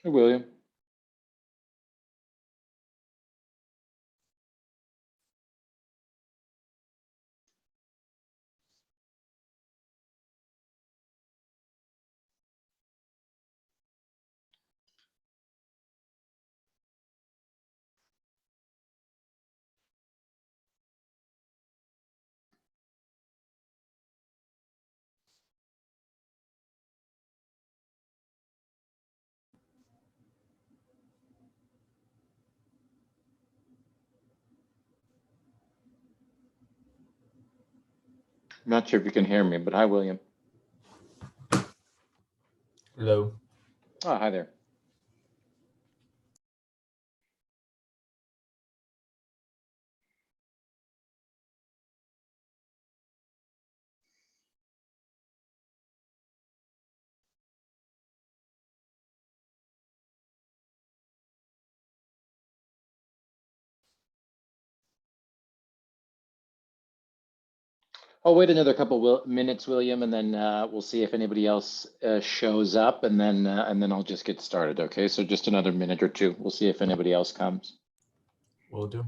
Hey, William. I'm not sure if you can hear me, but hi, William. Hello. Oh, hi there. I'll wait another couple minutes, William, and then we'll see if anybody else shows up, and then I'll just get started. Okay, so just another minute or two. We'll see if anybody else comes. Will do.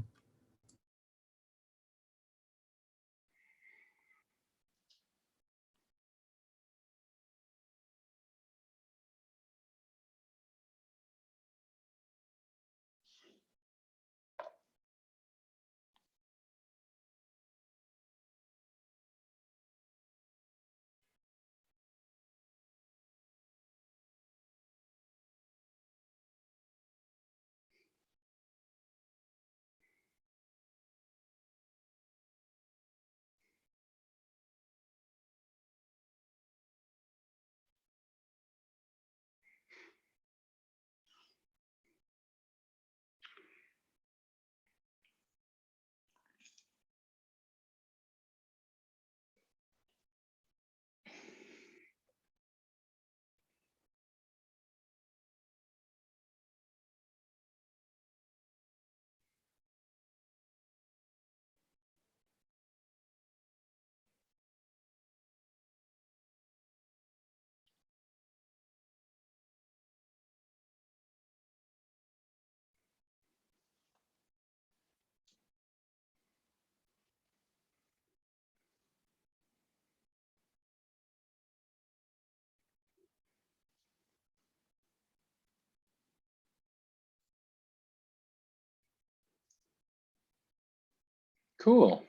Cool.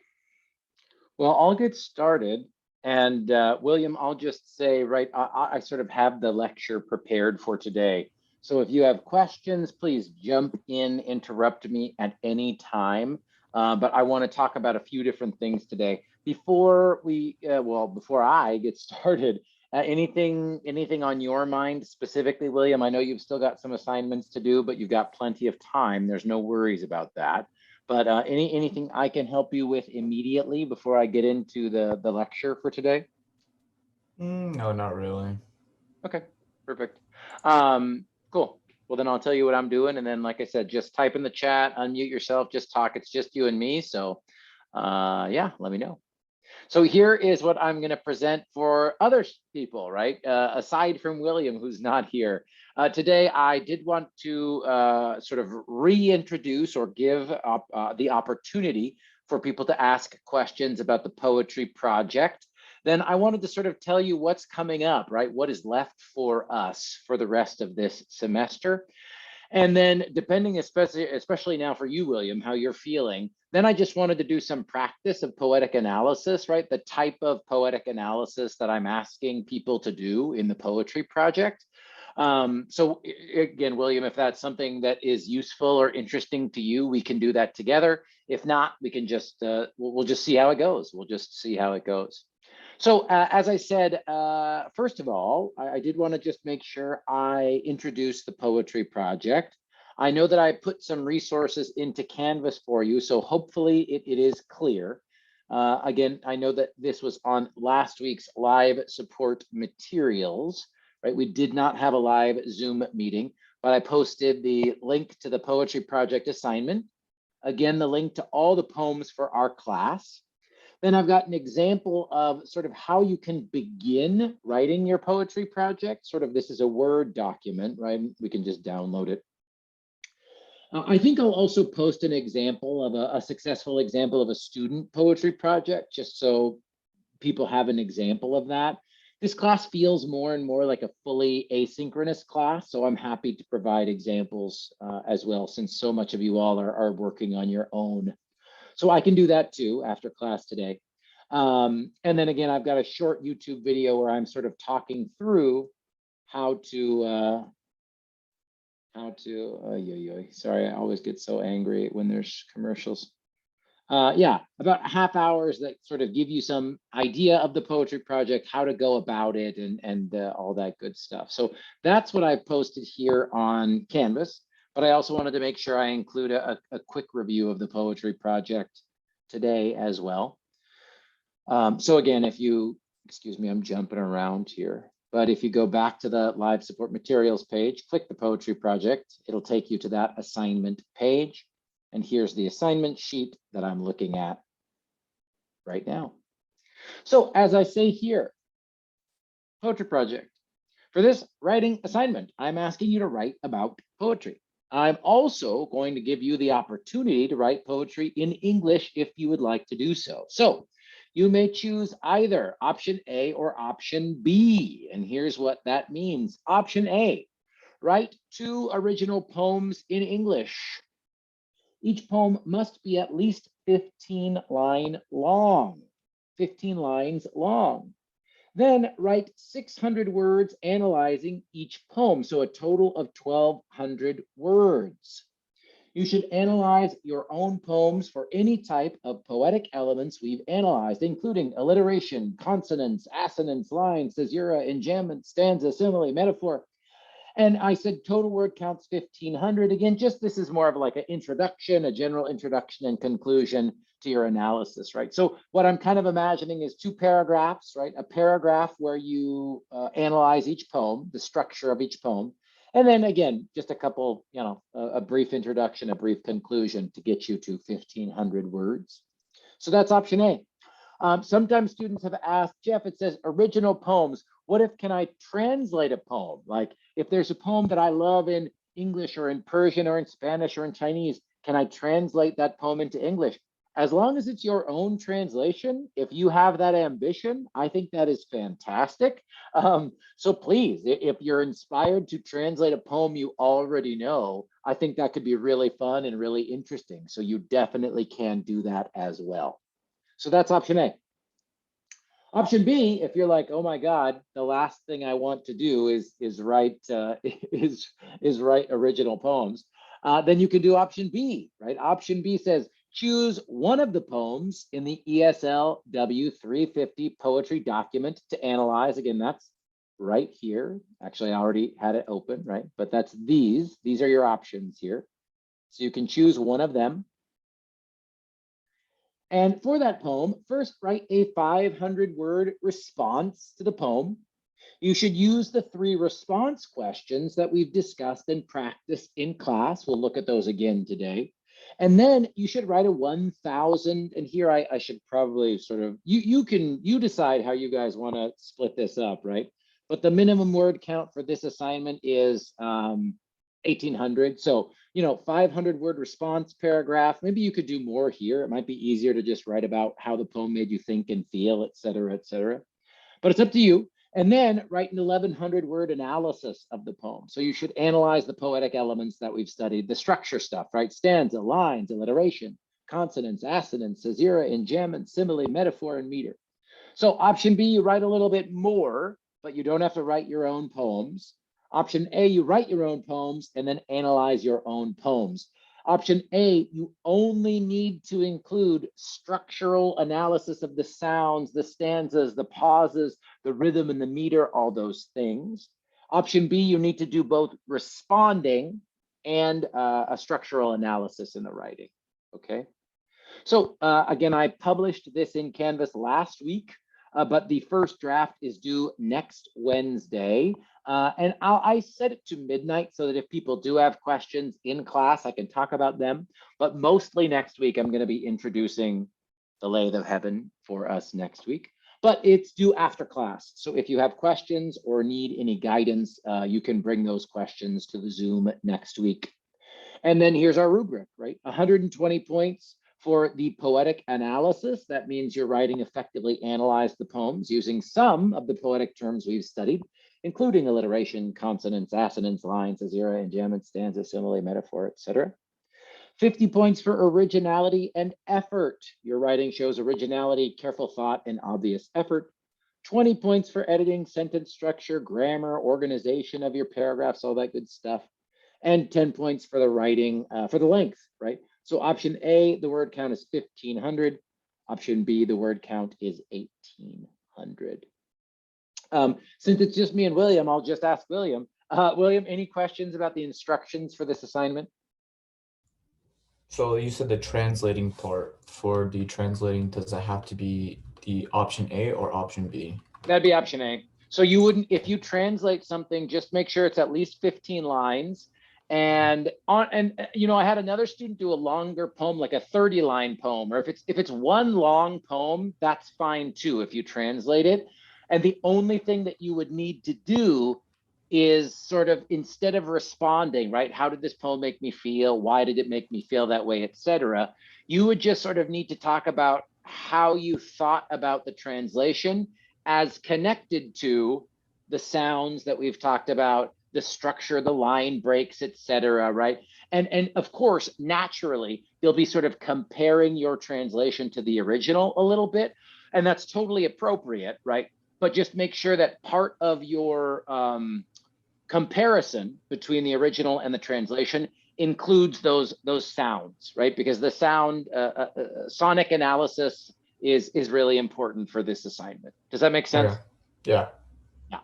Well, I'll get started. And William, I'll just say, right, I sort of have the lecture prepared for today. So if you have questions, please jump in, interrupt me at any time. But I want to talk about a few different things today. Before I get started, anything on your mind specifically, William? I know you've still got some assignments to do, but you've got plenty of time. There's no worries about that. But anything I can help you with immediately before I get into the lecture for today? No, not really. Okay, perfect. Cool. Well, then I'll tell you what I'm doing, and then, like I said, just type in the chat, unmute yourself, just talk. It's just you and me, so yeah, let me know. So here is what I'm going to present for other people, right? Aside from William, who's not here. Today, I did want to sort of reintroduce or give up the opportunity for people to ask questions about the poetry project. Then I wanted to sort of tell you what's coming up, right? What is left for us for the rest of this semester. And then depending, especially now for you, William, how you're feeling, then I just wanted to do some practice of poetic analysis, right? The type of poetic analysis that I'm asking people to do in the poetry project. So again, William, if that's something that is useful or interesting to you, we can do that together. If not, we can just, we'll just see how it goes. We'll just see how it goes. So as I said, first of all, I did want to just make sure I introduce the poetry project. I know that I put some resources into Canvas for you, so hopefully it is clear. Again, I know that this was on last week's live support materials, right? We did not have a live Zoom meeting, but I posted the link to the poetry project assignment. Again, the link to all the poems for our class. Then I've got an example of sort of how you can begin writing your poetry project. Sort of, this is a Word document, right? We can just download it. I think I'll also post an example of a successful example of a student poetry project, just so people have an example of that. This class feels more and more like a fully asynchronous class, so I'm happy to provide examples as well, since so much of you all are working on your own. So I can do that too after class today. And then again, I've got a short YouTube video where I'm sort of talking through how to, sorry, I always get so angry when there's commercials. Yeah, about half hours that sort of give you some idea of the poetry project, how to go about it, and all that good stuff. So that's what I posted here on Canvas. But I also wanted to make sure I include a quick review of the poetry project today as well. So again, if you, excuse me, I'm jumping around here. But if you go back to the live support materials page, click the poetry project, it'll take you to that assignment page. And here's the assignment sheet that I'm looking at right now. So as I say here, poetry project. For this writing assignment, I'm asking you to write about poetry. I'm also going to give you the opportunity to write poetry in English if you would like to do so. So you may choose either option A or option B. And here's what that means. Option A, write 2 original poems in English. Each poem must be at least 15 lines long. 15 lines long. Then write 600 words analyzing each poem, so a total of 1,200 words. You should analyze your own poems for any type of poetic elements we've analyzed, including alliteration, consonants, assonance, lines, caesura, enjambment, stanza, simile, metaphor. And I said total word counts 1,500. Again, just this is more of like an introduction, a general introduction and conclusion to your analysis, right? So what I'm kind of imagining is 2 paragraphs, right? A paragraph where you analyze each poem, the structure of each poem. And then again, just a couple, a brief introduction, a brief conclusion to get you to 1,500 words. So that's option A. Sometimes students have asked, Jeff, it says original poems. What if can I translate a poem? Like if there's a poem that I love in English or in Persian or in Spanish or in Chinese, can I translate that poem into English? As long as it's your own translation, if you have that ambition, I think that is fantastic. So please, if you're inspired to translate a poem you already know, I think that could be really fun and really interesting. So you definitely can do that as well. So that's option A. Option B, if you're like, oh my God, the last thing I want to do is write write original poems, then you can do option B, right? Option B says choose one of the poems in the ESLW 350 poetry document to analyze. Again, that's right here. Actually, I already had it open, right? But that's these. These are your options here. So you can choose one of them. And for that poem, first write a 500-word response to the poem. You should use the 3 response questions that we've discussed and practiced in class. We'll look at those again today. And then you should write a 1,000, and here I should probably sort of, you decide how you guys want to split this up, right? But the minimum word count for this assignment is 1,800. So, 500-word response paragraph. Maybe you could do more here. It might be easier to just write about how the poem made you think and feel, et cetera, et cetera. But it's up to you. And then write an 1,100-word analysis of the poem. So you should analyze the poetic elements that we've studied, the structure stuff, right? Stanza, lines, alliteration, consonants, assonance, caesura, enjambment, simile, metaphor, and meter. So option B, you write a little bit more, but you don't have to write your own poems. Option A, you write your own poems and then analyze your own poems. Option A, you only need to include structural analysis of the sounds, the stanzas, the pauses, the rhythm and the meter, all those things. Option B, you need to do both responding and a structural analysis in the writing, okay? So again, I published this in Canvas last week, but the first draft is due next Wednesday. And I set it to midnight so that if people do have questions in class, I can talk about them. But mostly next week, I'm going to be introducing the lay of heaven for us next week. But it's due after class. So if you have questions or need any guidance, you can bring those questions to the Zoom next week. And then here's our rubric, right? 120 points for the poetic analysis. That means you're writing effectively analyze the poems using some of the poetic terms we've studied, including alliteration, consonants, assonance, lines, caesura, enjambment, stanza, simile, metaphor, etc. 50 points for originality and effort. Your writing shows originality, careful thought, and obvious effort. 20 points for editing, sentence structure, grammar, organization of your paragraphs, all that good stuff. And 10 points for the writing, for the length, right? So option A, the word count is 1,500. Option B, the word count is 1,800. Since it's just me and William, I'll just ask William. William, any questions about the instructions for this assignment? So you said the translating part. For the translating, does it have to be the option A or option B? That'd be option A. So you wouldn't, if you translate something, just make sure it's at least 15 lines. And you know, I had another student do a longer poem, like a 30-line poem, or if it's one long poem, that's fine too if you translate it. And the only thing that you would need to do is sort of, instead of responding, right? How did this poem make me feel? Why did it make me feel that way, etc. You would just sort of need to talk about how you thought about the translation as connected to the sounds that we've talked about, the structure, the line breaks, etc. Right? And of course, naturally, you'll be sort of comparing your translation to the original a little bit, and that's totally appropriate, right? But just make sure that part of your comparison between the original and the translation includes those sounds, right? Because the sound sonic analysis is really important for this assignment. Does that make sense? Okay. Yeah. Yeah.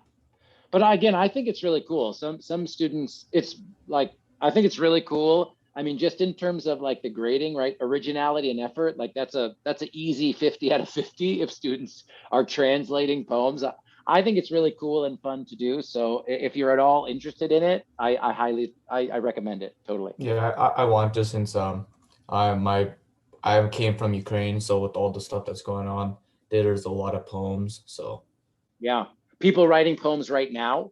But again, I think it's really cool. Some students, it's like, I think it's really cool. I mean, just in terms of like the grading, right? Originality and effort, like that's an easy 50 out of 50 if students are translating poems. I think it's really cool and fun to do. So if you're at all interested in it, I recommend it totally. Yeah, I want to, since I came from Ukraine, so with all the stuff that's going on, there's a lot of poems. So Yeah. People writing poems right now.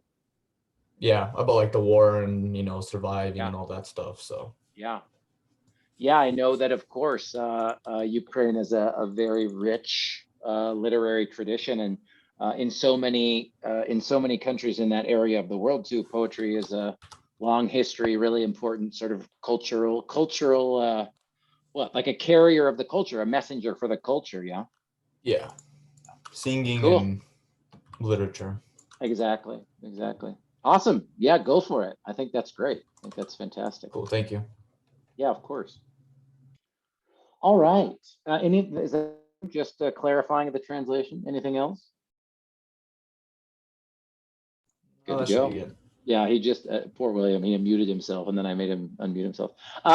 yeah, about like the war and surviving Yeah. and all that stuff. So Yeah. Yeah, I know that, of course, Ukraine is a very rich literary tradition, and in so many countries in that area of the world too, poetry is a long history, really important sort of cultural, what, like a carrier of the culture, a messenger for the culture. Yeah. yeah, singing Cool. and literature. Exactly. Awesome. Yeah, go for it. I think that's great. I think that's fantastic. Cool, thank you. Yeah, of course. All right. Is that just clarifying the translation? Anything else? Good to That should go. be good. Yeah, he just poor William. He muted himself, and then I made him unmute himself.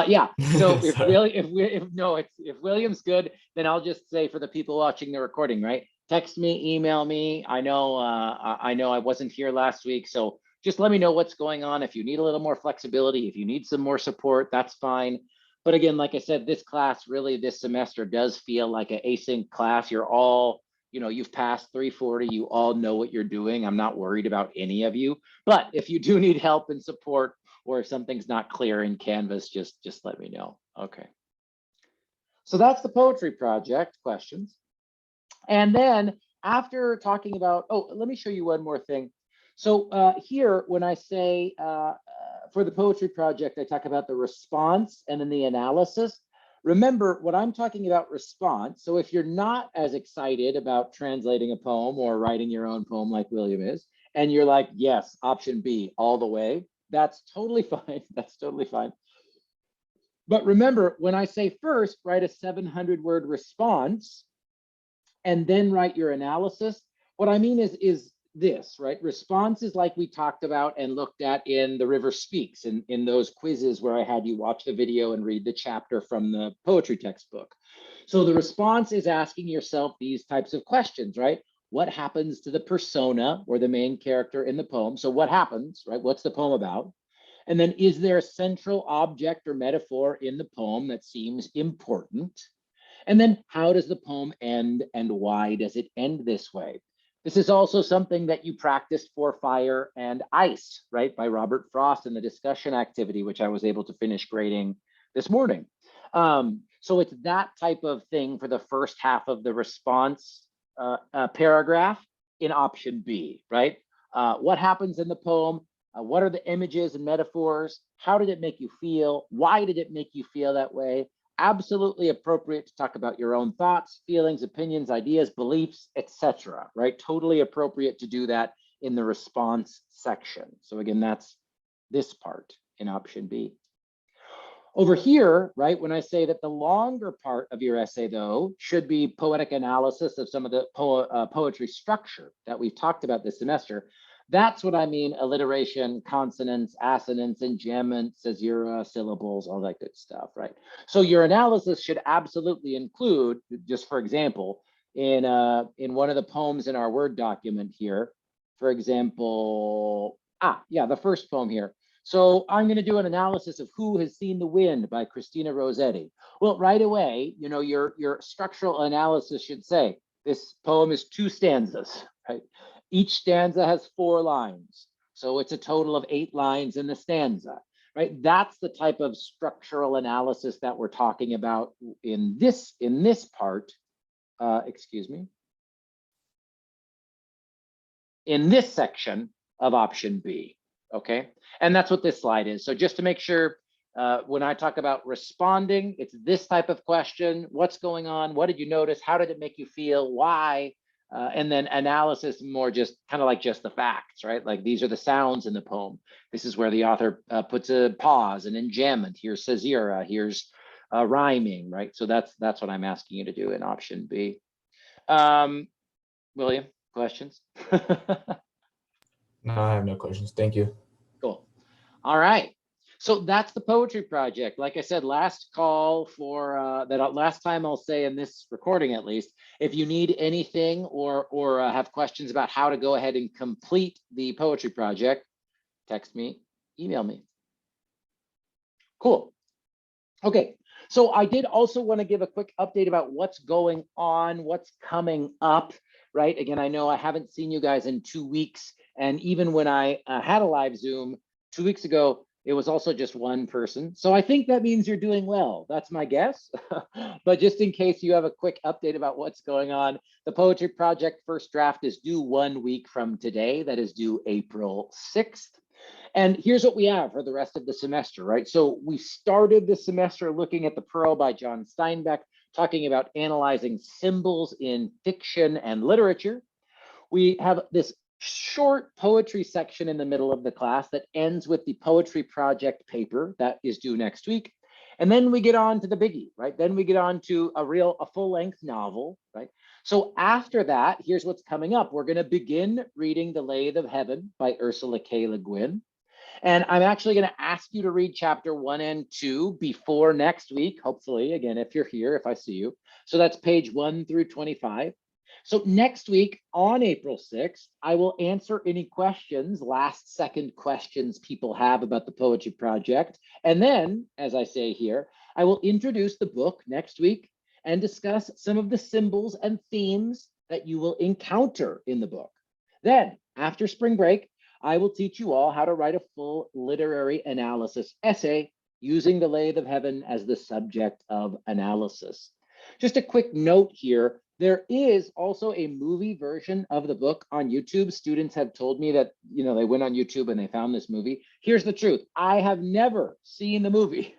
Yeah. So if Sorry. if William's good, then I'll just say for the people watching the recording, right? Text me, email me. I know I wasn't here last week, so just let me know what's going on. If you need a little more flexibility, if you need some more support, that's fine. But again, like I said, this class really this semester does feel like an async class. You're all, you've passed 340. You all know what you're doing. I'm not worried about any of you. But if you do need help and support, or if something's not clear in Canvas, just let me know. Okay. So that's the poetry project questions. And then after talking about, let me show you one more thing. So here, when I say for the poetry project, I talk about the response and then the analysis. Remember, what I'm talking about response. So if you're not as excited about translating a poem or writing your own poem like William is, and you're like, yes, option B all the way, that's totally fine. That's totally fine. But remember, when I say first, write a 700-word response and then write your analysis, what I mean is this, right? Response is like we talked about and looked at in The River Speaks, in those quizzes where I had you watch the video and read the chapter from the poetry textbook. So the response is asking yourself these types of questions, right? What happens to the persona or the main character in the poem? So what happens, right? What's the poem about? And then is there a central object or metaphor in the poem that seems important? And then how does the poem end and why does it end this way? This is also something that you practiced for Fire and Ice, right? By Robert Frost in the discussion activity, which I was able to finish grading this morning. So it's that type of thing for the first half of the response paragraph in option B, right? What happens in the poem? What are the images and metaphors? How did it make you feel? Why did it make you feel that way? Absolutely appropriate to talk about your own thoughts, feelings, opinions, ideas, beliefs, etc. Right? Totally appropriate to do that in the response section. So again, that's this part in option B. Over here, right, when I say that the longer part of your essay, though, should be poetic analysis of some of the poetry structure that we've talked about this semester, that's what I mean: alliteration, consonants, assonance, enjambment, caesura, syllables, all that good stuff, right? So your analysis should absolutely include, just for example, in one of the poems in our Word document here, for example, the first poem here. So I'm going to do an analysis of Who Has Seen the Wind by Christina Rossetti. Well, right away, you know, your structural analysis should say this poem is 2 stanzas, right? Each stanza has 4 lines. So it's a total of 8 lines in the stanza, right? That's the type of structural analysis that we're talking about in this part, in this section of option B. Okay, and that's what this slide is. So just to make sure, when I talk about responding, it's this type of question: what's going on? What did you notice? How did it make you feel? Why? And then analysis, more just kind of like just the facts, right? Like these are the sounds in the poem. This is where the author puts a pause, an enjambment. Here's caesura. Here's rhyming, right? So that's what I'm asking you to do in option B. William, questions? No, I have no questions. Thank you. Cool. All right. So that's the poetry project. Like I said, last call for that last time I'll say in this recording, at least, if you need anything or have questions about how to go ahead and complete the poetry project, text me, email me. Cool. Okay. So I did also want to give a quick update about what's going on, what's coming up, right? Again, I know I haven't seen you guys in 2 weeks. And even when I had a live Zoom 2 weeks ago, it was also just one person. So I think that means you're doing well. That's my guess. But just in case you have a quick update about what's going on, the Poetry Project first draft is due 1 week from today. That is due April 6th. And here's what we have for the rest of the semester, right? So we started the semester looking at The Pearl by John Steinbeck, talking about analyzing symbols in fiction and literature. We have this short poetry section in the middle of the class that ends with the Poetry Project paper that is due next week. And then we get on to the biggie, right? Then we get on to a full-length novel, right? So after that, here's what's coming up. We're going to begin reading The Lathe of Heaven by Ursula K. Le Guin. And I'm actually going to ask you to read chapter 1 and 2 before next week, hopefully, again, if you're here, if I see you. So that's page 1 through 25. So next week on April 6th, I will answer any questions, last second questions people have about the Poetry Project. And then, as I say here, I will introduce the book next week and discuss some of the symbols and themes that you will encounter in the book. Then, after spring break, I will teach you all how to write a full literary analysis essay using The Lathe of Heaven as the subject of analysis. Just a quick note here, there is also a movie version of the book on YouTube. Students have told me that, you know, they went on YouTube and they found this movie. Here's the truth. I have never seen the movie,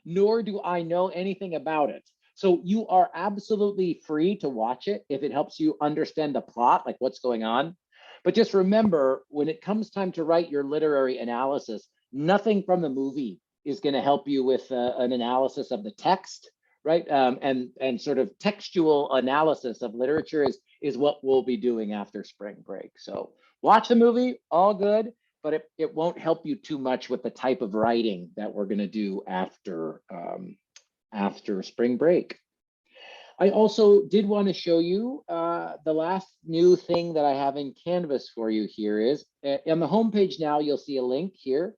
nor do I know anything about it. So you are absolutely free to watch it if it helps you understand the plot, like what's going on. But just remember, when it comes time to write your literary analysis, nothing from the movie is going to help you with an analysis of the text, right? And sort of textual analysis of literature is what we'll be doing after spring break. So watch the movie, all good, but it won't help you too much with the type of writing that we're going to do after spring break. I also did want to show you the last new thing that I have in Canvas for you here is on the homepage now, you'll see a link here,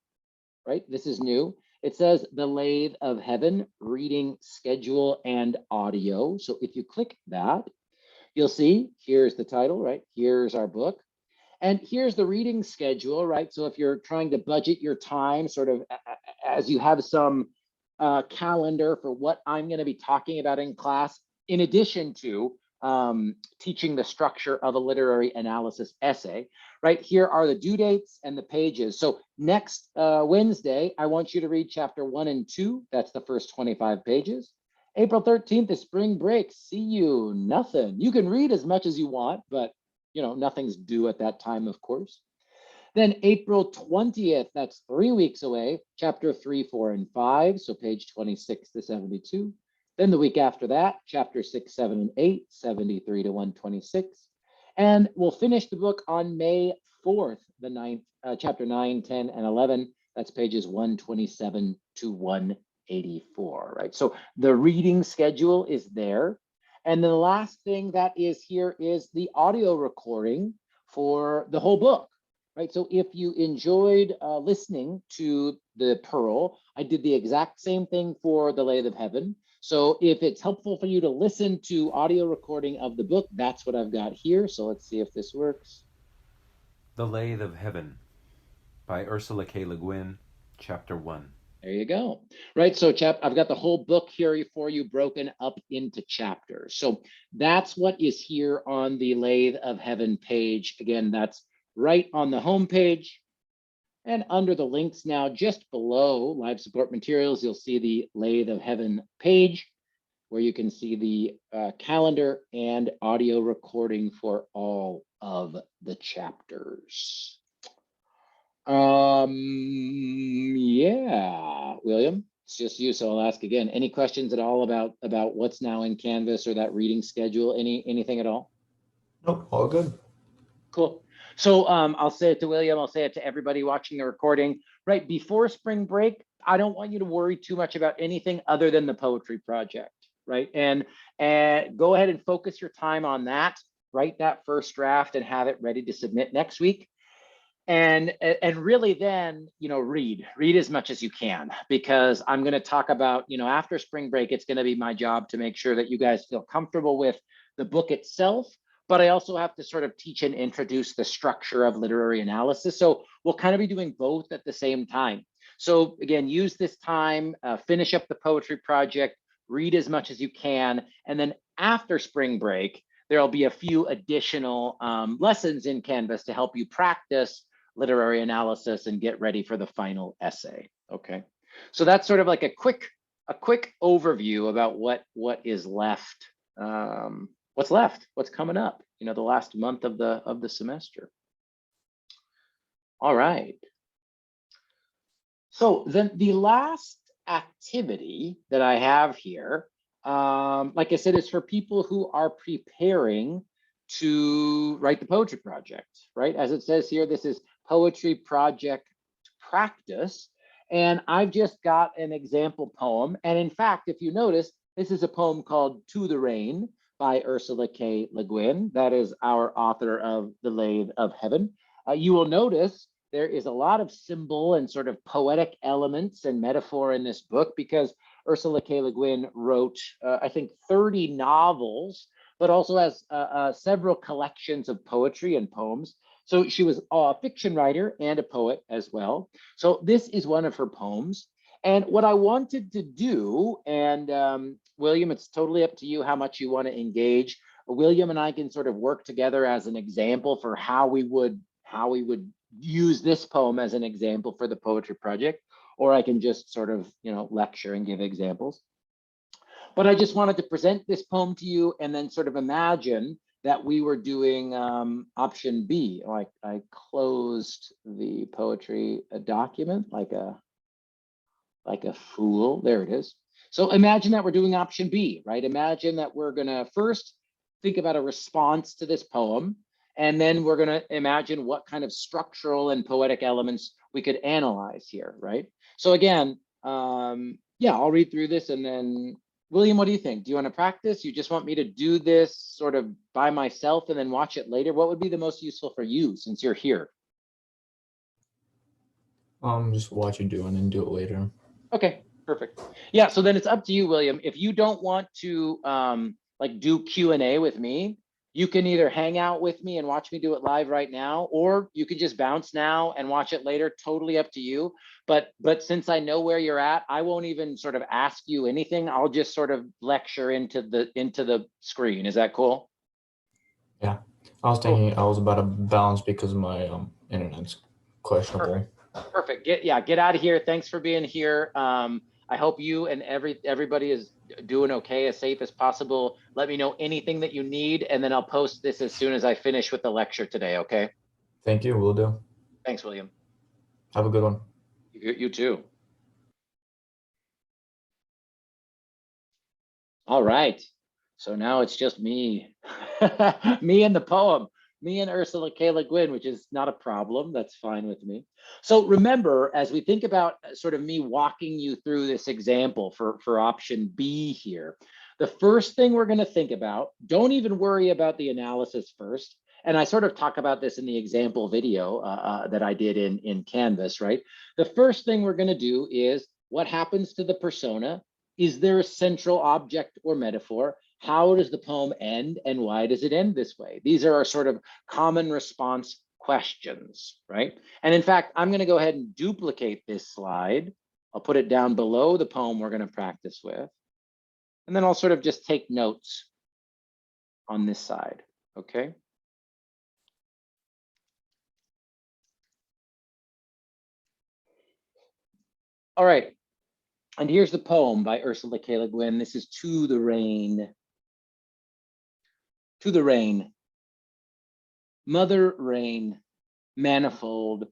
right? This is new. it says The Lathe of Heaven, reading schedule and audio. So if you click that, you'll see here's the title, right? Here's our book. And here's the reading schedule, right? So if you're trying to budget your time, sort of as you have some calendar for what I'm going to be talking about in class, in addition to teaching the structure of a literary analysis essay, right? Here are the due dates and the pages. So next Wednesday, I want you to read chapter 1 and 2. That's the first 25 pages. April 13th is spring break. See you, nothing. You can read as much as you want, but you know, nothing's due at that time, of course. Then April 20th, that's 3 weeks away, chapter 3, 4, and 5, so page 26 to 72. Then the week after that, chapter 6, 7, and 8, 73 to 126. And we'll finish the book on May 4th, the 9th, chapter 9, 10, and 11. That's pages 127 to 184, right? So the reading schedule is there. And the last thing that is here is the audio recording for the whole book, right? So if you enjoyed listening to the Pearl, I did the exact same thing for The Lathe of Heaven. So if it's helpful for you to listen to audio recording of the book, that's what I've got here. So let's see if this works. The Lathe of Heaven by Ursula K. Le Guin, Chapter 1. There you go. Right. So I've got the whole book here for you broken up into chapters. So that's what is here on the Lathe of Heaven page. Again, that's right on the home page. And under the links now, just below live support materials, you'll see the Lathe of Heaven page where you can see the calendar and audio recording for all of the chapters. Yeah, William, it's just you, so I'll ask again. Any questions at all about what's now in Canvas or that reading schedule? Anything at all? Nope, all good. Cool. So I'll say it to William, I'll say it to everybody watching the recording. Right before spring break, I don't want you to worry too much about anything other than the poetry project, right? And go ahead and focus your time on that. Write that first draft and have it ready to submit next week. And really then, you know, read as much as you can, because I'm going to talk about, you know, after spring break, it's going to be my job to make sure that you guys feel comfortable with the book itself, but I also have to sort of teach and introduce the structure of literary analysis. So we'll kind of be doing both at the same time. So again, use this time, finish up the poetry project, read as much as you can, and then after spring break, there'll be a few additional lessons in Canvas to help you practice literary analysis and get ready for the final essay. Okay, so that's sort of like a quick overview about what is left, what's left, what's coming up, you know, the last month of the semester. All right. So then the last activity that I have here, like I said, is for people who are preparing to write the poetry project, right? As it says here, this is poetry project practice. And I've just got an example poem. And in fact, if you notice, this is a poem called To the Rain by Ursula K. Le Guin. That is our author of The Lathe of Heaven. You will notice there is a lot of symbol and sort of poetic elements and metaphor in this book because Ursula K. Le Guin wrote, I think, 30 novels, but also has several collections of poetry and poems. So she was a fiction writer and a poet as well. So this is one of her poems. And what I wanted to do, and William, it's totally up to you how much you want to engage. William and I can sort of work together as an example for how we would use this poem as an example for the poetry project, or I can just sort of, you know, lecture and give examples. But I just wanted to present this poem to you and then sort of imagine that we were doing option B. Like I closed the poetry document like a fool. There it is. So imagine that we're doing option B, right? Imagine that we're gonna first think about a response to this poem, and then we're gonna imagine what kind of structural and poetic elements we could analyze here, right? So again, yeah, I'll read through this and then William, what do you think? Do you want to practice? You just want me to do this sort of by myself and then watch it later? What would be the most useful for you since you're here? Just watch you do and then do it later. Okay, perfect. Yeah, so then it's up to you, William. If you don't want to like do Q&A with me, you can either hang out with me and watch me do it live right now, or you can just bounce now and watch it later. Totally up to you. But since I know where you're at, I won't even sort of ask you anything. I'll just sort of lecture into the screen. Is that cool? Yeah, I was Cool. thinking I was about to bounce because my internet's questionable. Perfect. Get out of here. Thanks for being here. I hope you and everybody is doing okay, as safe as possible. Let me know anything that you need, and then I'll post this as soon as I finish with the lecture today. Okay. Thank you. Will do. Thanks, William. Have a good one. You too. All right. So now it's just me, me and the poem, me and Ursula K. Le Guin, which is not a problem. That's fine with me. So remember, as we think about sort of me walking you through this example for option B here, the first thing we're going to think about, don't even worry about the analysis first. And I sort of talk about this in the example video that I did in Canvas, right? The first thing we're going to do is what happens to the persona. Is there a central object or metaphor? How does the poem end, and why does it end this way? These are our sort of common response questions, right? And in fact, I'm going to go ahead and duplicate this slide. I'll put it down below the poem we're going to practice with. And then I'll sort of just take notes on this side, okay? All right. And here's the poem by Ursula K. Le Guin. This is To the Rain. To the Rain. Mother rain, manifold,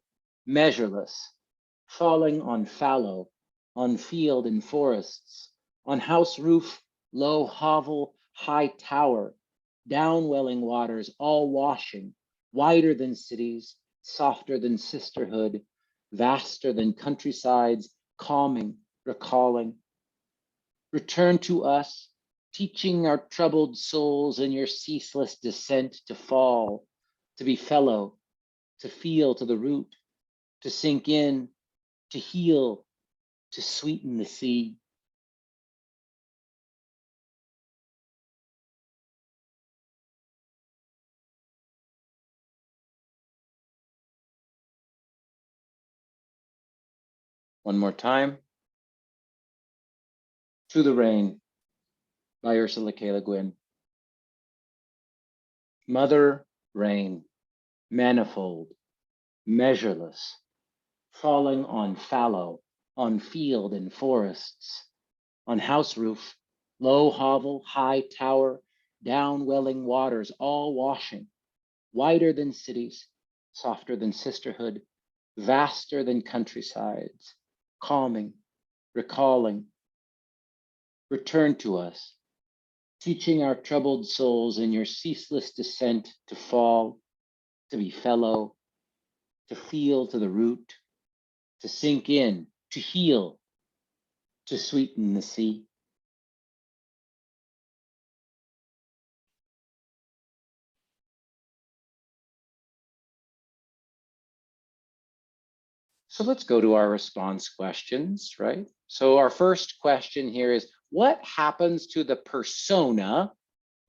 measureless, falling on fallow, on field and forests, on house roof, low hovel, high tower, downwelling waters, all washing, wider than cities, softer than sisterhood, vaster than countrysides, calming, recalling. Return to us, teaching our troubled souls in your ceaseless descent to fall, to be fellow, to feel to the root, to sink in, to heal, to sweeten the sea. One more time. To the Rain by Ursula K. Le Guin. Mother rain, manifold, measureless, falling on fallow, on field and forests, on house roof, low hovel, high tower, down welling waters, all washing, wider than cities, softer than sisterhood, vaster than countrysides, calming, recalling. Return to us, teaching our troubled souls in your ceaseless descent to fall, to be fellow, to feel to the root, to sink in, to heal, to sweeten the sea. So let's go to our response questions, right? So our first question here is, what happens to the persona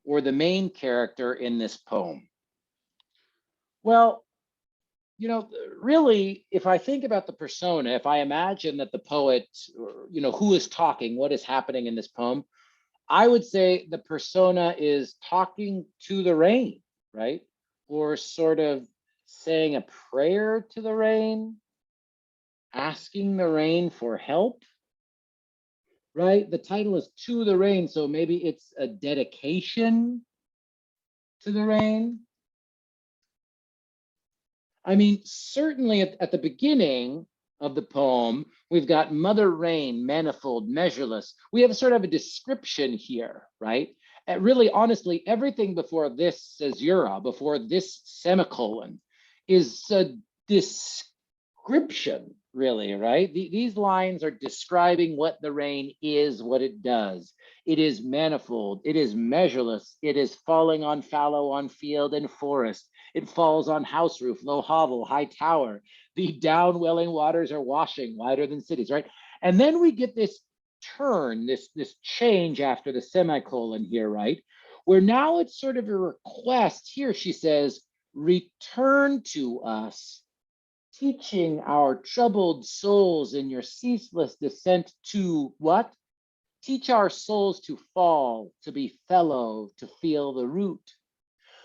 or the main character in this poem? Well, you know, really, if I think about the persona, if I imagine that the poet, you know, who is talking, what is happening in this poem, I would say the persona is talking to the rain, right? Or sort of saying a prayer to the rain, asking the rain for help, right? The title is To the Rain, so maybe it's a dedication to the rain. I mean, certainly at the beginning of the poem, we've got Mother Rain, manifold, measureless. We have sort of a description here, right? And really, honestly, everything before this caesura, before this semicolon, is a description, really, right? These lines are describing what the rain is, what it does. It is manifold, it is measureless, it is falling on fallow, on field and forest. It falls on house roof, low hovel, high tower. The downwelling waters are washing, wider than cities, right? And then we get this turn, this change after the semicolon here, right? Where now it's sort of a request here. She says, return to us, teaching our troubled souls in your ceaseless descent to what? Teach our souls to fall, to be fellow, to feel the root.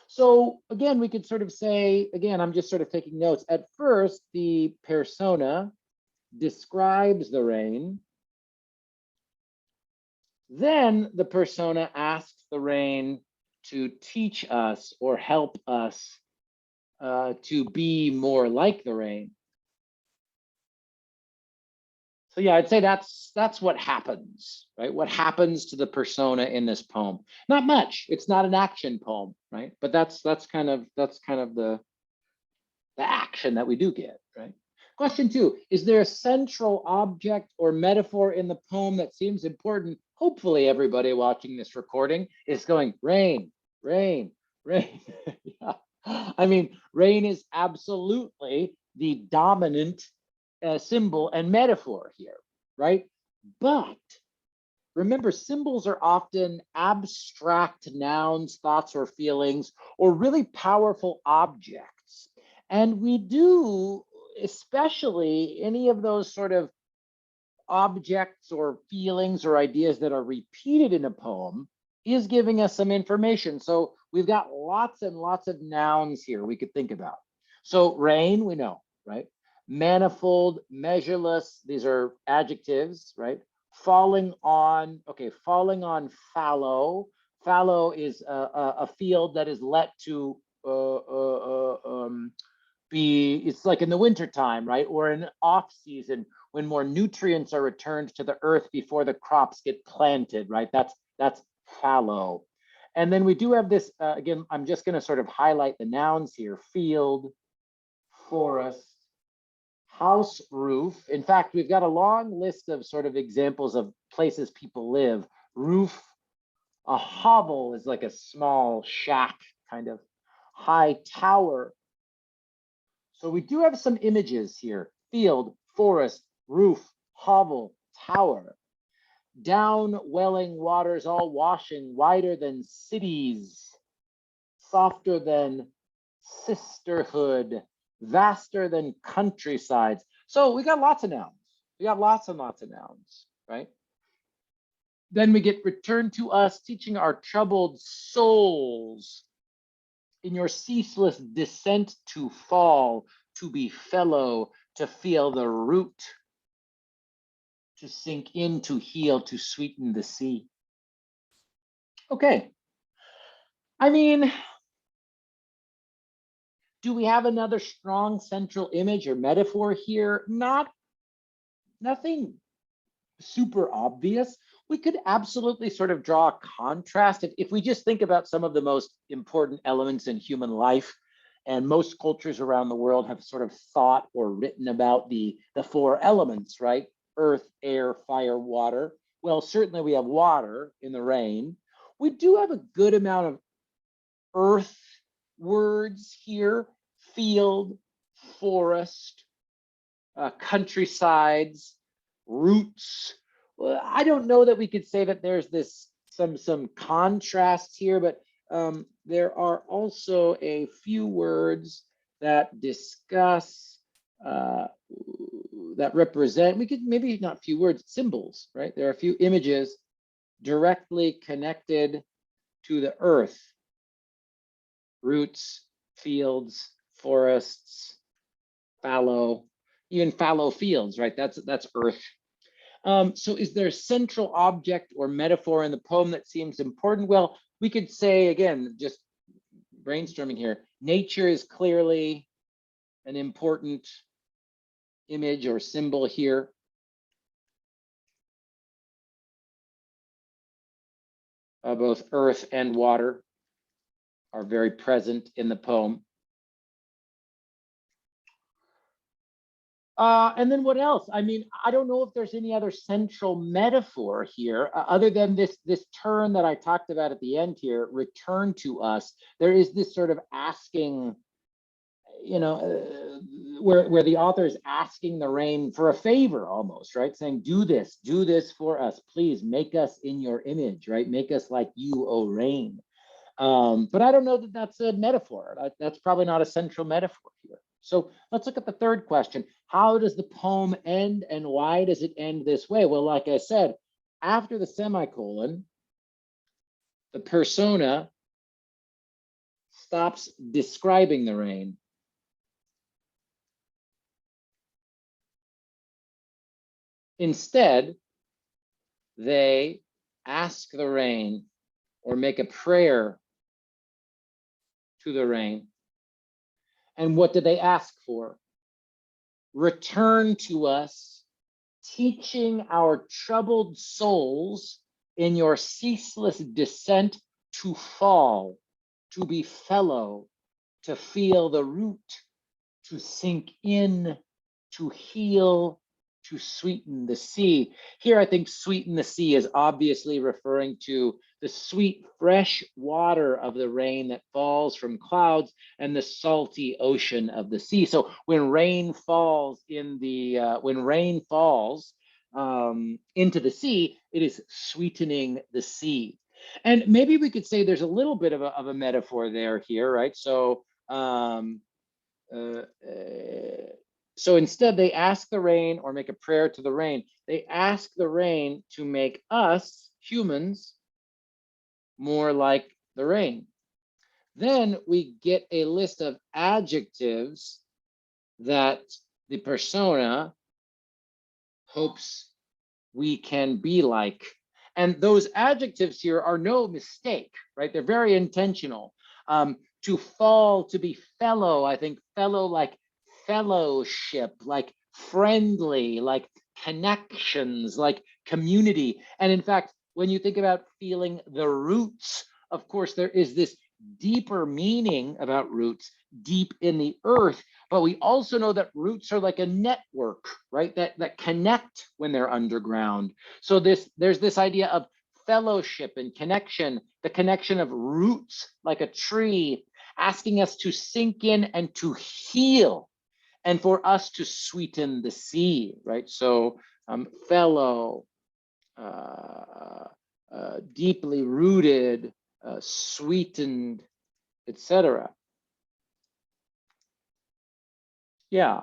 So again, we could sort of say, again, I'm just sort of taking notes. At first, the persona describes the rain. Then the persona asks the rain to teach us or help us to be more like the rain. So yeah, I'd say that's what happens, right? What happens to the persona in this poem? Not much. It's not an action poem, right? But that's kind of the action that we do get, right? Question 2, is there a central object or metaphor in the poem that seems important? Hopefully everybody watching this recording is going, rain, rain, rain. Yeah. I mean, rain is absolutely the dominant symbol and metaphor here, right? But remember, symbols are often abstract nouns, thoughts, or feelings, or really powerful objects. And we do, especially any of those sort of objects or feelings or ideas that are repeated in a poem, is giving us some information. So we've got lots and lots of nouns here we could think about. So rain, we know, right? Manifold, measureless, these are adjectives, right? Falling on, okay, falling on fallow. Fallow is a field that is let to be, it's like in the winter time, right? Or in off season when more nutrients are returned to the earth before the crops get planted, right? That's fallow. And then we do have this, again, I'm just gonna sort of highlight the nouns here: field, forest, house, roof. In fact, we've got a long list of sort of examples of places people live. Roof, a hovel is like a small shack, kind of. High tower. So we do have some images here: field, forest, roof, hovel, tower. Down welling waters all washing, wider than cities, softer than sisterhood, vaster than countrysides. So we got lots of nouns. We got lots and lots of nouns, right? Then we get returned to us, teaching our troubled souls in your ceaseless descent to fall, to be fellow, to feel the root, to sink in, to heal, to sweeten the sea. Okay. I mean, do we have another strong central image or metaphor here? Nothing super obvious. We could absolutely sort of draw a contrast. If we just think about some of the most important elements in human life, and most cultures around the world have sort of thought or written about the 4 elements, right? Earth, air, fire, water. Well, certainly we have water in the rain. We do have a good amount of earth words here: field, forest, countrysides, roots. Well, I don't know that we could say that there's this some contrast here, but there are also a few words that discuss that represent, we could maybe not few words, symbols, right? There are a few images directly connected to the earth: roots, fields, forests, fallow, even fallow fields, right? That's earth. So is there a central object or metaphor in the poem that seems important? Well, we could say, again, just brainstorming here, nature is clearly an important image or symbol here. Both earth and water are very present in the poem. And then what else? I mean, I don't know if there's any other central metaphor here other than this turn that I talked about at the end here, return to us. There is this sort of asking, where the author is asking the rain for a favor almost, right? Saying, do this for us, please make us in your image, right? Make us like you, O rain. But I don't know that that's a metaphor. That's probably not a central metaphor here. So let's look at the third question. How does the poem end and why does it end this way? Well, like I said, after the semicolon, the persona stops describing the rain. Instead, they ask the rain or make a prayer to the rain. And what did they ask for? Return to us, teaching our troubled souls in your ceaseless descent to fall, to be fellow, to feel the root, to sink in, to heal, to sweeten the sea. Here, I think sweeten the sea is obviously referring to the sweet, fresh water of the rain that falls from clouds and the salty ocean of the sea. So when rain falls into the sea, it is sweetening the sea. And maybe we could say there's a little bit of a metaphor there here, right? So so instead, they ask the rain or make a prayer to the rain. They ask the rain to make us, humans, more like the rain. Then we get a list of adjectives that the persona hopes we can be like. And those adjectives here are no mistake, right? They're very intentional. To fall, to be fellow, I think fellow like fellowship, like friendly, like connections, like community. And in fact, when you think about feeling the roots, of course, there is this deeper meaning about roots deep in the earth, but we also know that roots are like a network, right? That connect when they're underground. So there's this idea of fellowship and connection, the connection of roots like a tree, asking us to sink in and to heal, and for us to sweeten the sea, right? So fellow, deeply rooted, sweetened, etc. Yeah.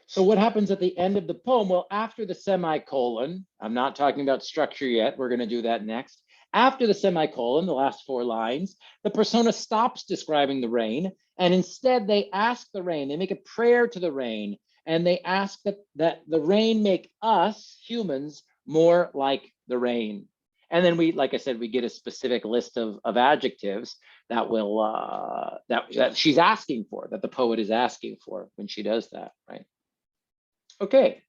So what happens at the end of the poem? Well, after the semicolon, I'm not talking about structure yet. We're going to do that next. After the semicolon, the last 4 lines, the persona stops describing the rain, and instead they ask the rain, they make a prayer to the rain, and they ask that the rain make us, humans, more like the rain. And then we, like I said, we get a specific list of adjectives that will that she's asking for, that the poet is asking for when she does that, right? Okay,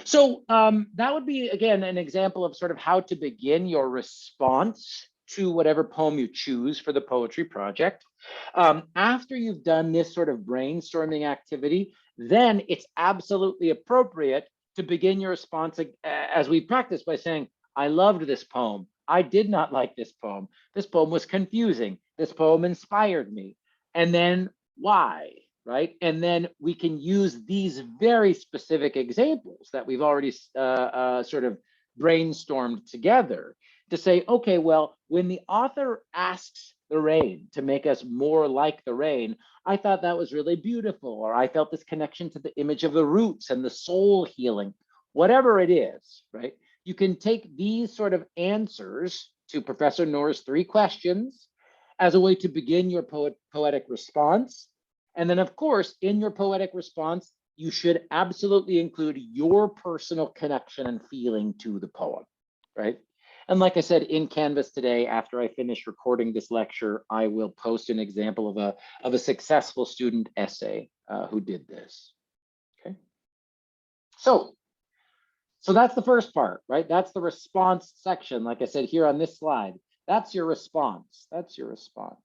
so that would be, again, an example of sort of how to begin your response to whatever poem you choose for the poetry project. After you've done this sort of brainstorming activity, then it's absolutely appropriate to begin your response as we practice by saying, I loved this poem. I did not like this poem. This poem was confusing. This poem inspired me. And then why? Right? And then we can use these very specific examples that we've already sort of brainstormed together to say, okay, well, when the author asks the rain to make us more like the rain, I thought that was really beautiful, or I felt this connection to the image of the roots and the soul healing, whatever it is, right? You can take these sort of answers to Professor Noor's 3 questions as a way to begin your poetic response. And then, of course, in your poetic response, you should absolutely include your personal connection and feeling to the poem, right? And like I said, in Canvas today, after I finish recording this lecture, I will post an example of a successful student essay who did this, okay? So that's the first part, right? That's the response section, like I said here on this slide. That's your response, that's your response.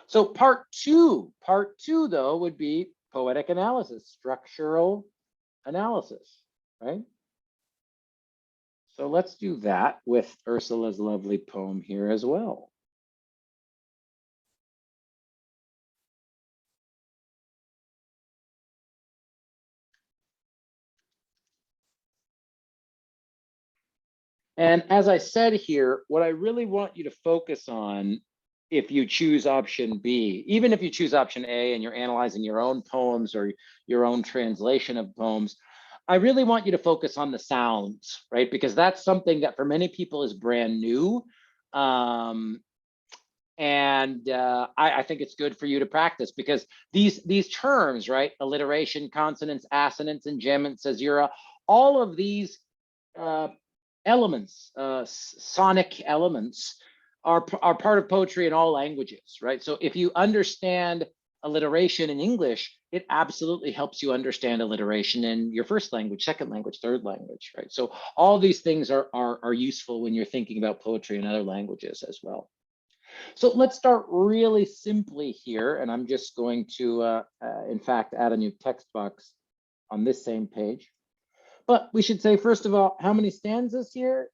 So part two though would be poetic analysis, structural analysis, right? So let's do that with Ursula's lovely poem here as well. And as I said here, what I really want you to focus on if you choose option B, even if you choose option A and you're analyzing your own poems or your own translation of poems, I really want you to focus on the sounds, right? Because that's something that for many people is brand new. I think it's good for you to practice because these terms, right? Alliteration, consonants, assonance, enjambment, caesura, all of these elements, sonic elements, are part of poetry in all languages, right? So if you understand alliteration in English, it absolutely helps you understand alliteration in your first language, second language, third language, right? So all these things are useful when you're thinking about poetry in other languages as well. So let's start really simply here, and I'm just going to, in fact, add a new text box on this same page. But we should say, first of all, how many stanzas here?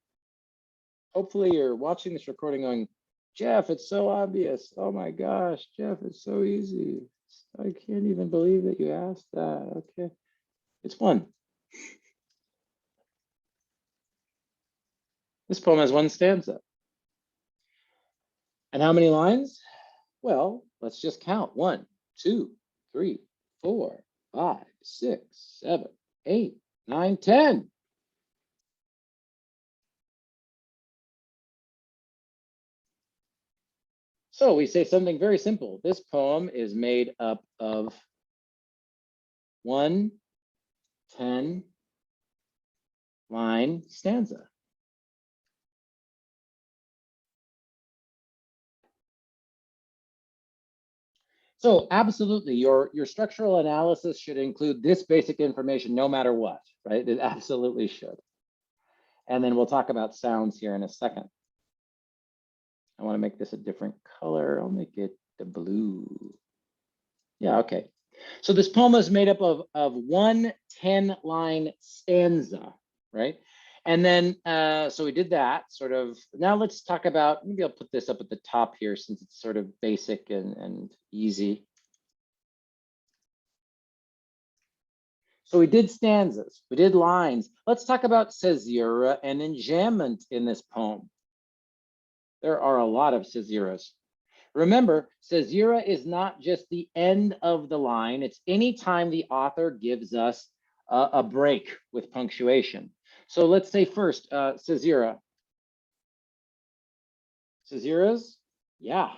Hopefully you're watching this recording going, Jeff, it's so obvious. Oh my gosh, Jeff, it's so easy. I can't even believe that you asked that. Okay, it's one. This poem has one stanza. And how many lines? Well, let's just count. 1, 2, 3, 4, 5, 6, 7, 8, 9, 10. So we say something very simple. This poem is made up of 1 10-line stanza. So absolutely, your structural analysis should include this basic information no matter what, right? It absolutely should. And then we'll talk about sounds here in a second. I want to make this a different color. I'll make it the blue. Yeah, okay. So this poem is made up of 1 10-line stanza, right? And then, so we did that sort of. Now let's talk about, maybe I'll put this up at the top here since it's sort of basic and easy. So we did stanzas, we did lines. Let's talk about caesura and enjambment in this poem. There are a lot of caesuras. Remember, caesura is not just the end of the line. It's any time the author gives us a break with punctuation. So let's say first, caesura. Caesuras? Yeah.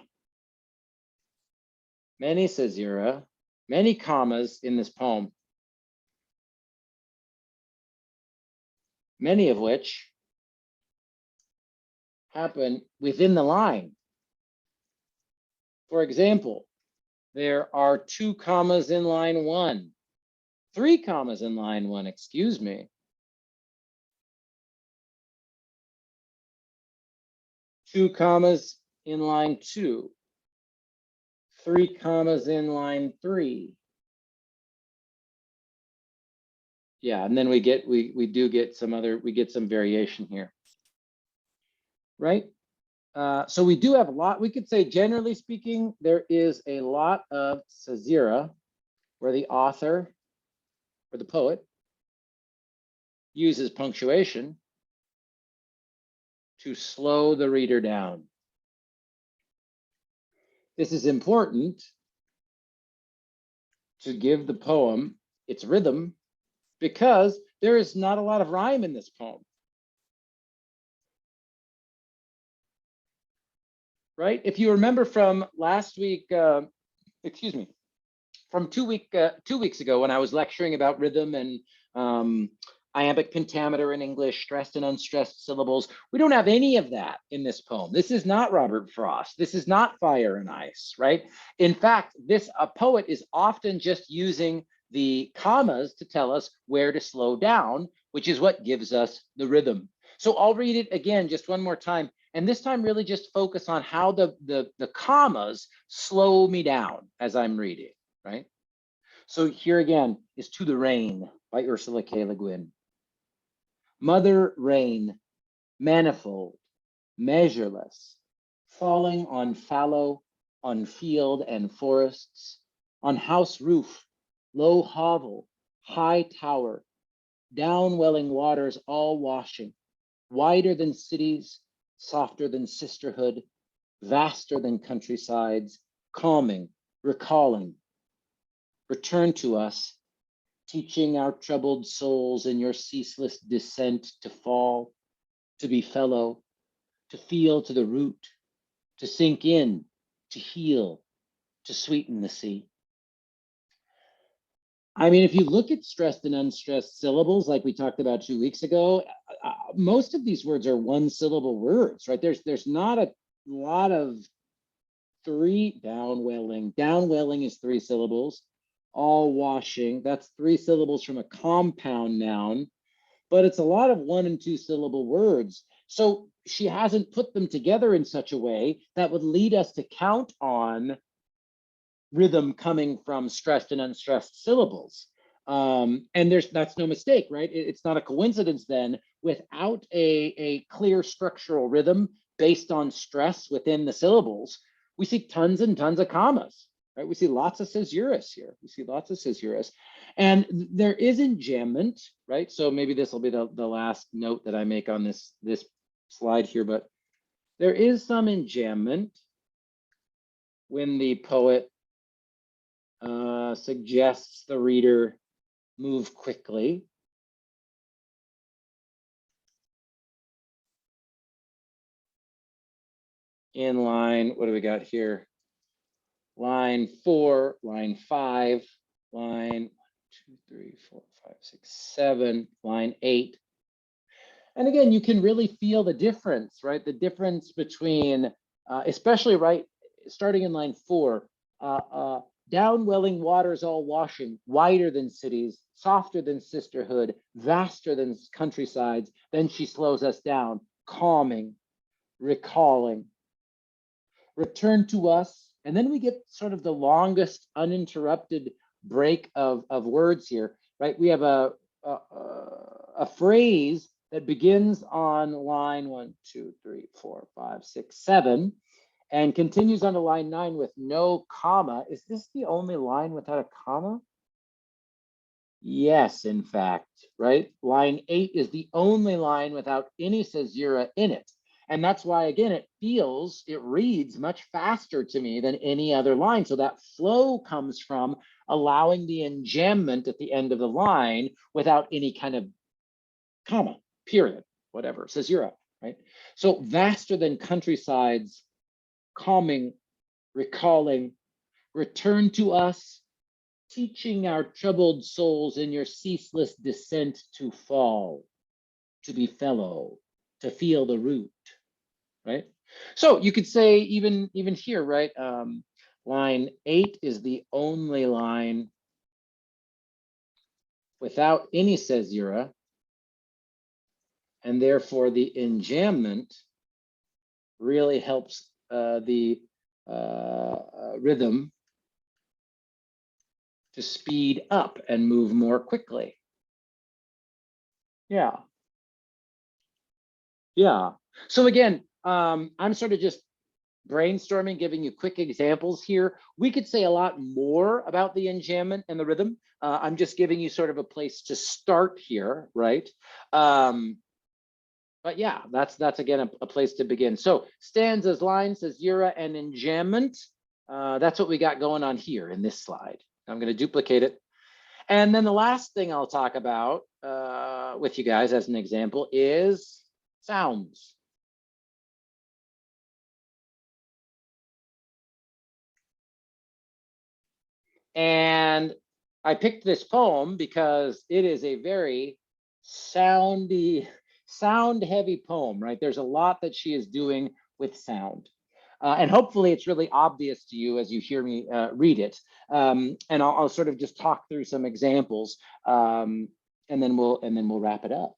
Many caesura, many commas in this poem. Many of which happen within the line. For example, there are 2 commas in line 1, 3 commas in line 1, excuse me. 2 commas in line 2, 3 commas in line 3. Yeah, and then we do get some variation here, right? So we do have a lot. We could say, generally speaking, there is a lot of caesura where the author or the poet uses punctuation to slow the reader down. This is important to give the poem its rhythm because there is not a lot of rhyme in this poem. Right? If you remember from last week, excuse me, from 2 weeks ago when I was lecturing about rhythm and iambic pentameter in English, stressed and unstressed syllables, we don't have any of that in this poem. This is not Robert Frost. This is not Fire and Ice, right? In fact, a poet is often just using the commas to tell us where to slow down, which is what gives us the rhythm. So I'll read it again just one more time. And this time really just focus on how the commas slow me down as I'm reading, right? So here again is To the Rain by Ursula K. Le Guin. Mother rain, manifold, measureless, falling on fallow, on field and forests, on house roof, low hovel, high tower, down welling waters all washing, wider than cities, softer than sisterhood, vaster than countrysides, calming, recalling. Return to us, teaching our troubled souls in your ceaseless descent to fall, to be fellow, to feel to the root, to sink in, to heal, to sweeten the sea. I mean, if you look at stressed and unstressed syllables, like we talked about 2 weeks ago, most of these words are one syllable words, right? There's not a lot of three. Downwelling. Downwelling is 3 syllables. All washing, that's 3 syllables from a compound noun, but it's a lot of 1 and 2 syllable words. So she hasn't put them together in such a way that would lead us to count on rhythm coming from stressed and unstressed syllables. And that's no mistake, right? It's not a coincidence then, without a clear structural rhythm based on stress within the syllables, we see tons and tons of commas, right? We see lots of caesuras here. We see lots of caesuras. And there is enjambment, right? So maybe this will be the last note that I make on this slide here, but there is some enjambment when the poet suggests the reader move quickly. In line, what do we got here? Line 4, line 5, line 1, 2, 3, 4, 5, 6, 7, line 8. And again, you can really feel the difference, right? The difference between, especially right, starting in line 4, downwelling waters all washing, wider than cities, softer than sisterhood, vaster than countrysides. Then she slows us down, calming, recalling. Return to us. And then we get sort of the longest uninterrupted break of words here, right? We have a phrase that begins on line 1, 2, 3, 4, 5, 6, 7, and continues on to line 9 with no comma. Is this the only line without a comma? Yes, in fact, right? Line 8 is the only line without any caesura in it. And that's why, again, it reads much faster to me than any other line. So that flow comes from allowing the enjambment at the end of the line without any kind of comma, period, whatever, caesura, right? So vaster than countrysides, calming, recalling, return to us, teaching our troubled souls in your ceaseless descent to fall, to be fellow, to feel the root, right? So you could say even here, right? Line 8 is the only line without any caesura, and therefore the enjambment really helps the rhythm to speed up and move more quickly. Yeah. So again, I'm sort of just brainstorming, giving you quick examples here. We could say a lot more about the enjambment and the rhythm. I'm just giving you sort of a place to start here, right? But yeah, that's again a place to begin. So stanzas, lines, caesura, and enjambment. That's what we got going on here in this slide. I'm going to duplicate it. And then the last thing I'll talk about with you guys as an example is sounds. And I picked this poem because it is a very sound heavy poem, right? There's a lot that she is doing with sound. And hopefully it's really obvious to you as you hear me read it. And I'll sort of just talk through some examples, and then we'll wrap it up.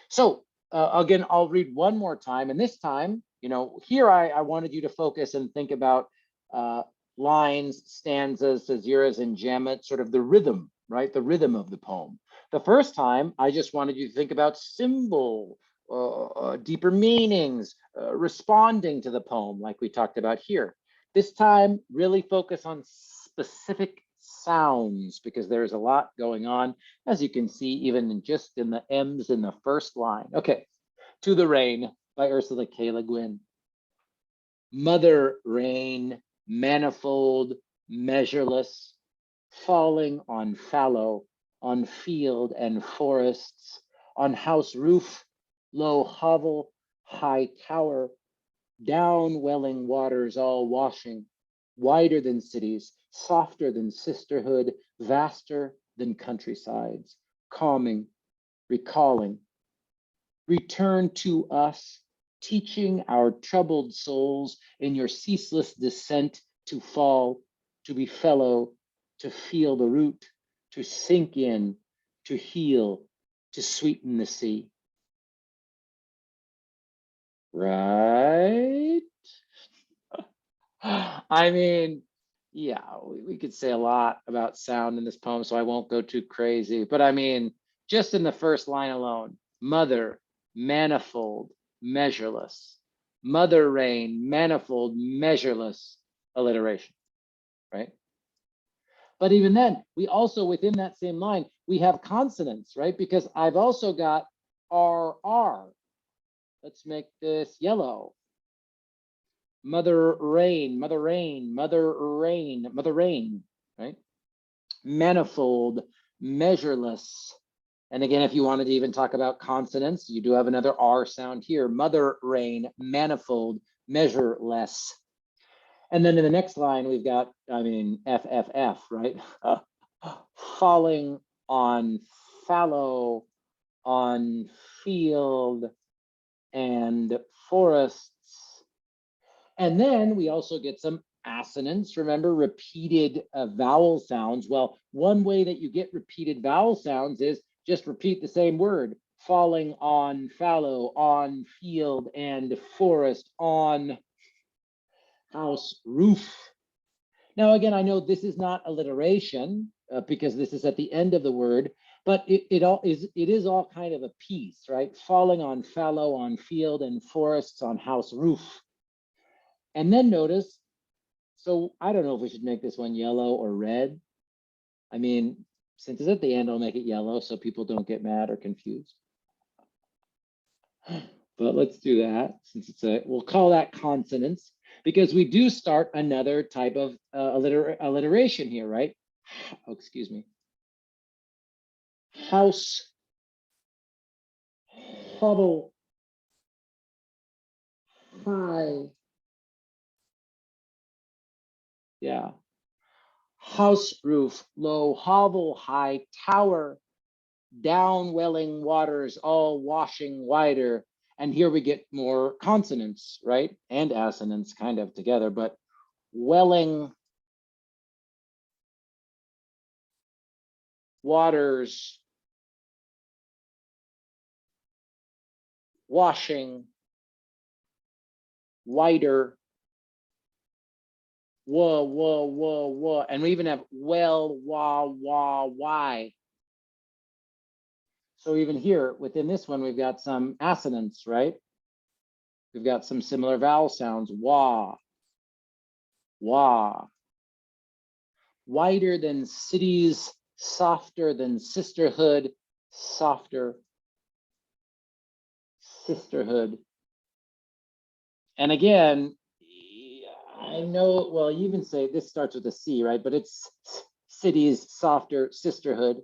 So again, I'll read one more time, and this time, here I wanted you to focus and think about lines, stanzas, caesuras, and enjambment, sort of the rhythm, right? The rhythm of the poem. The first time, I just wanted you to think about symbol, deeper meanings, responding to the poem, like we talked about here. This time, really focus on specific sounds, because there's a lot going on, as you can see, even just in the M's in the first line. Okay, To the Rain by Ursula K. Le Guin. Mother rain, manifold, measureless, falling on fallow, on field and forests, on house roof, low hovel, high tower, down welling waters all washing, wider than cities, softer than sisterhood, vaster than countrysides, calming, recalling. Return to us, teaching our troubled souls in your ceaseless descent to fall, to be fellow, to feel the root, to sink in, to heal, to sweeten the sea. Right? I mean, yeah, we could say a lot about sound in this poem, so I won't go too crazy. But I mean, just in the first line alone, mother, manifold, measureless. Mother rain, manifold, measureless, alliteration, right? But even then, we also, within that same line, we have consonants, right? Because I've also got RR. Let's make this yellow. Mother rain, mother rain, mother rain, mother rain, right? Manifold, measureless. And again, if you wanted to even talk about consonants, you do have another R sound here. Mother rain, manifold, measureless. And then in the next line, we've got, I mean, FFF, right? Falling on fallow, on field and forests. And then we also get some assonance. Remember, repeated vowel sounds. Well, one way that you get repeated vowel sounds is just repeat the same word. Falling on fallow, on field and forest, on house roof. Now, again, I know this is not alliteration because this is at the end of the word, but it is all kind of a piece, right? Falling on fallow, on field and forests, on house roof. And then notice, so I don't know if we should make this one yellow or red. I mean, since it's at the end, I'll make it yellow so people don't get mad or confused. But let's do that since we'll call that consonants because we do start another type of alliteration here, right? Oh, excuse me. House, hovel, high. Yeah. House roof, low hovel, high tower, down welling waters, all washing wider. And here we get more consonants, right? And assonants kind of together, but welling waters, washing wider. Whoa, whoa, whoa, whoa. And we even have well, wah, wah, why. So even here within this one, we've got some assonants, right? We've got some similar vowel sounds, wah, wah. Wider than cities, softer than sisterhood, softer, sisterhood. And again, I know, well, you even say this starts with a C, right? But it's cities, softer, sisterhood.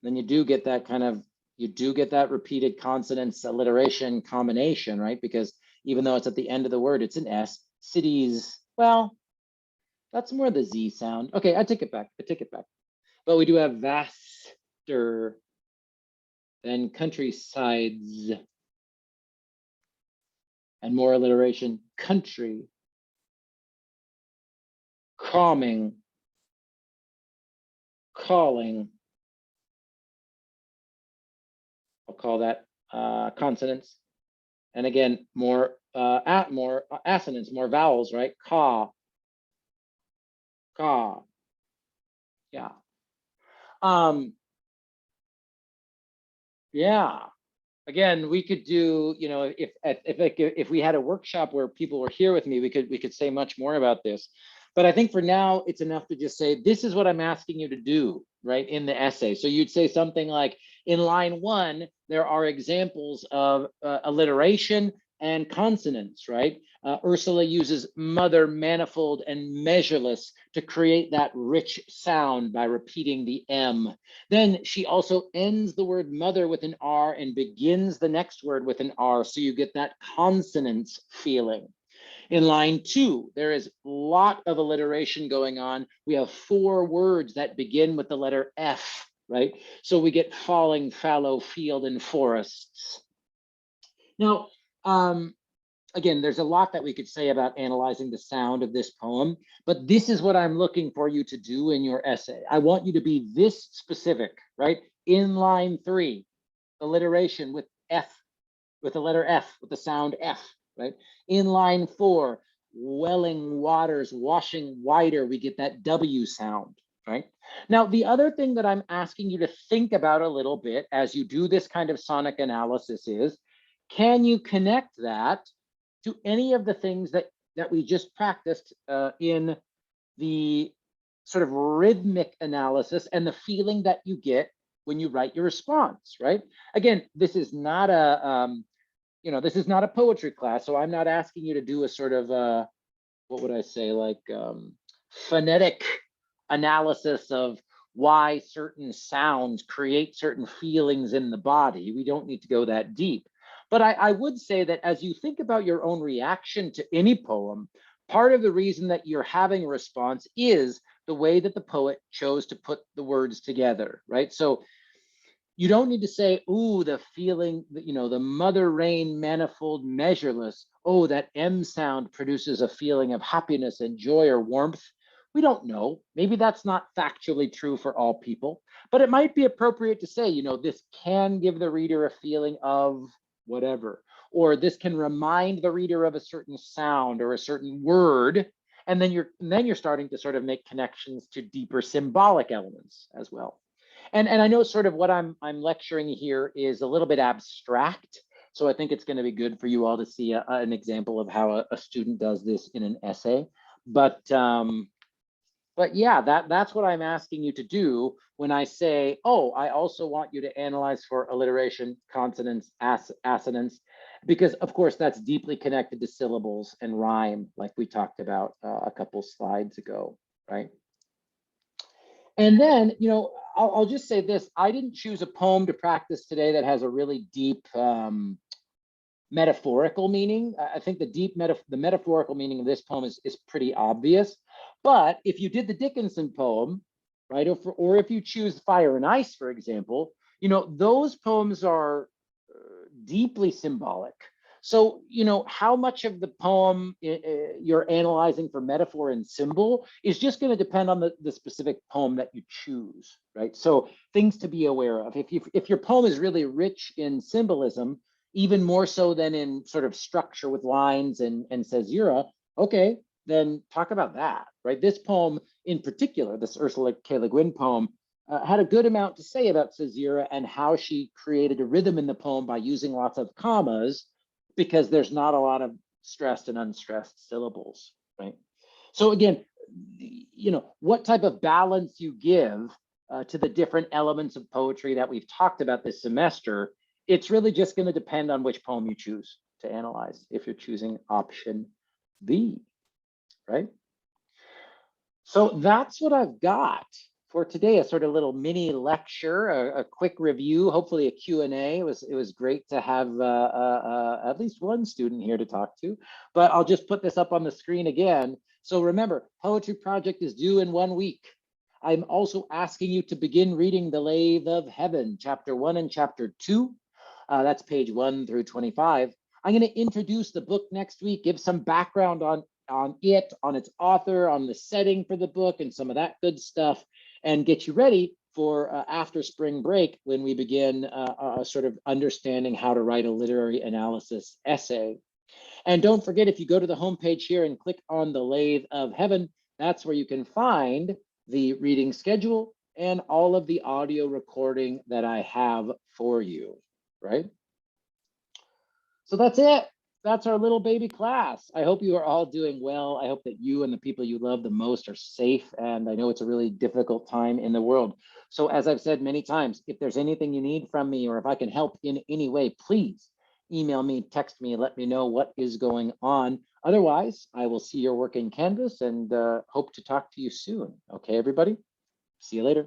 Then you do get that kind of, you do get that repeated consonants alliteration combination, right? Because even though it's at the end of the word, it's an S. Cities, well, that's more the Z sound. Okay, I take it back. I take it back. But we do have vaster than countrysides and more alliteration. Country, calming, calling. I'll call that consonants. And again, more assonants, more vowels, right? Ka, ka. Yeah. Yeah. Again, we could do, you know, if we had a workshop where people were here with me, we could say much more about this. But I think for now, it's enough to just say, this is what I'm asking you to do, right, in the essay. So you'd say something like, in line 1, there are examples of alliteration and consonants, right? Ursula uses mother, manifold, and measureless to create that rich sound by repeating the M. Then she also ends the word mother with an R and begins the next word with an R, so you get that consonance feeling. In line 2, there is a lot of alliteration going on. We have 4 words that begin with the letter F, right? So we get falling, fallow, field, and forests. Now, again, there's a lot that we could say about analyzing the sound of this poem, but this is what I'm looking for you to do in your essay. I want you to be this specific, right? In line 3, alliteration with F, with the letter F, with the sound F, right? In line 4, welling waters, washing wider, we get that W sound, right? Now, the other thing that I'm asking you to think about a little bit as you do this kind of sonic analysis is, can you connect that to any of the things that we just practiced in the sort of rhythmic analysis and the feeling that you get when you write your response, right? Again, this is not a, this is not a poetry class, so I'm not asking you to do a sort of, what would I say, like phonetic analysis of why certain sounds create certain feelings in the body. We don't need to go that deep. But I would say that as you think about your own reaction to any poem, part of the reason that you're having a response is the way that the poet chose to put the words together, right? So you don't need to say, ooh, the feeling, the mother rain manifold measureless. Oh, that M sound produces a feeling of happiness and joy or warmth. We don't know. Maybe that's not factually true for all people, but it might be appropriate to say, this can give the reader a feeling of whatever, or this can remind the reader of a certain sound or a certain word. And then you're starting to sort of make connections to deeper symbolic elements as well. And I know sort of what I'm lecturing here is a little bit abstract. So I think it's going to be good for you all to see an example of how a student does this in an essay. But yeah, that's what I'm asking you to do when I say, oh, I also want you to analyze for alliteration, consonants, assonance, because of course that's deeply connected to syllables and rhyme, like we talked about a couple slides ago, right? And then, I'll just say this, I didn't choose a poem to practice today that has a really deep metaphorical meaning. I think the metaphorical meaning of this poem is pretty obvious. But if you did the Dickinson poem, right, or if you choose Fire and Ice, for example, those poems are deeply symbolic. So, how much of the poem you're analyzing for metaphor and symbol is just going to depend on the specific poem that you choose, right? So things to be aware of. If your poem is really rich in symbolism, even more so than in sort of structure with lines and caesura, okay, then talk about that, right? This poem in particular, this Ursula K. Le Guin poem, had a good amount to say about caesura and how she created a rhythm in the poem by using lots of commas, because there's not a lot of stressed and unstressed syllables, right? So again, what type of balance you give to the different elements of poetry that we've talked about this semester, it's really just going to depend on which poem you choose to analyze if you're choosing option B, right? So that's what I've got for today, a sort of little mini lecture, a quick review, hopefully a Q&A. It was great to have at least one student here to talk to, but I'll just put this up on the screen again. So remember, Poetry Project is due in 1 week. I'm also asking you to begin reading The Lathe of Heaven, chapter 1 and chapter 2. That's page 1 through 25. I'm going to introduce the book next week, give some background on it, on its author, on the setting for the book, and some of that good stuff, and get you ready for after spring break when we begin sort of understanding how to write a literary analysis essay. And don't forget, if you go to the homepage here and click on The Lathe of Heaven, that's where you can find the reading schedule and all of the audio recording that I have for you, right? So that's it. that's our little baby class. I hope you are all doing well. I hope that you and the people you love the most are safe. And I know it's a really difficult time in the world. So as I've said many times, if there's anything you need from me or if I can help in any way, please email me, text me, let me know what is going on. Otherwise, I will see your work in Canvas and hope to talk to you soon. Okay, everybody? See you later.